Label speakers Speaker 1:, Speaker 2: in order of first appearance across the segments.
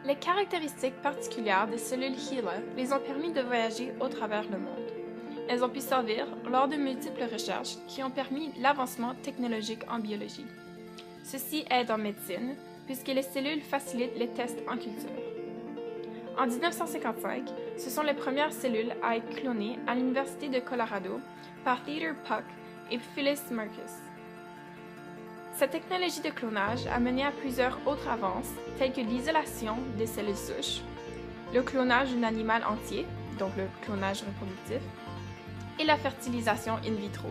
Speaker 1: Les caractéristiques particulières des cellules HeLa les ont permis de voyager au travers le monde. Elles ont pu servir lors de multiples recherches qui ont permis l'avancement technologique en biologie. Ceci aide en médecine, puisque les cellules facilitent les tests en culture. En 1955, ce sont les premières cellules à être clonées à l'Université de Colorado par Theodore Puck et Phyllis Marcus. Cette technologie de clonage a mené à plusieurs autres avances, telles que l'isolation des cellules souches, le clonage d'un animal entier, donc le clonage reproductif, et la fertilisation in vitro.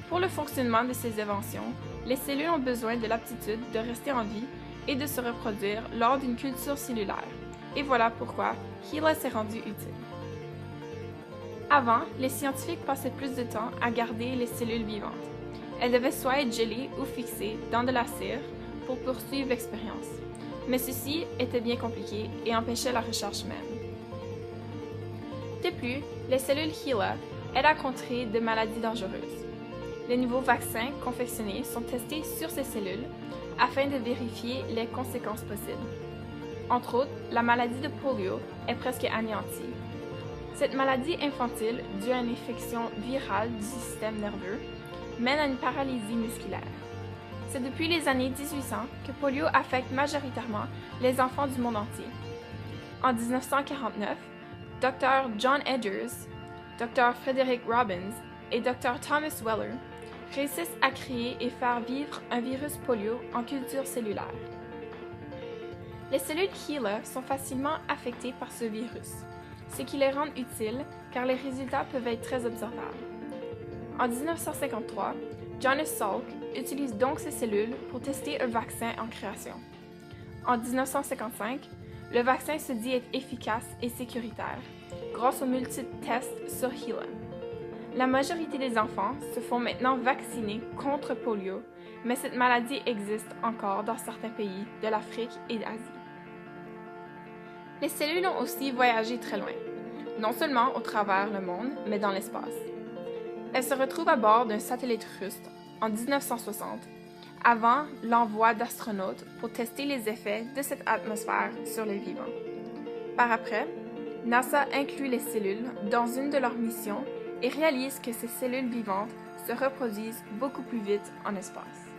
Speaker 1: Pour le fonctionnement de ces inventions, les cellules ont besoin de l'aptitude de rester en vie et de se reproduire lors d'une culture cellulaire. Et voilà pourquoi HeLa s'est rendu utile. Avant, les scientifiques passaient plus de temps à garder les cellules vivantes. Elles devaient soit être gelées ou fixées dans de la cire pour poursuivre l'expérience. Mais ceci était bien compliqué et empêchait la recherche même. De plus, les cellules HeLa aident à contrer de maladies dangereuses. Les nouveaux vaccins confectionnés sont testés sur ces cellules afin de vérifier les conséquences possibles. Entre autres, la maladie de polio est presque anéantie. Cette maladie infantile, due à une infection virale du système nerveux, mène à une paralysie musculaire. C'est depuis les années 1800 que polio affecte majoritairement les enfants du monde entier. En 1949, Dr. John Edgers, Dr. Frederick Robbins et Dr. Thomas Weller réussissent à créer et faire vivre un virus polio en culture cellulaire. Les cellules HeLa sont facilement affectées par ce virus, ce qui les rend utiles car les résultats peuvent être très observables. En 1953, Jonas Salk utilise donc ces cellules pour tester un vaccin en création. En 1955, le vaccin se dit être efficace et sécuritaire grâce aux multiples tests sur HeLa. La majorité des enfants se font maintenant vacciner contre polio, mais cette maladie existe encore dans certains pays de l'Afrique et d'Asie. Les cellules ont aussi voyagé très loin, non seulement au travers le monde, mais dans l'espace. Elles se retrouvent à bord d'un satellite russe en 1960, avant l'envoi d'astronautes pour tester les effets de cette atmosphère sur les vivants. Par après, NASA inclut les cellules dans une de leurs missions et réalise que ces cellules vivantes se reproduisent beaucoup plus vite en espace.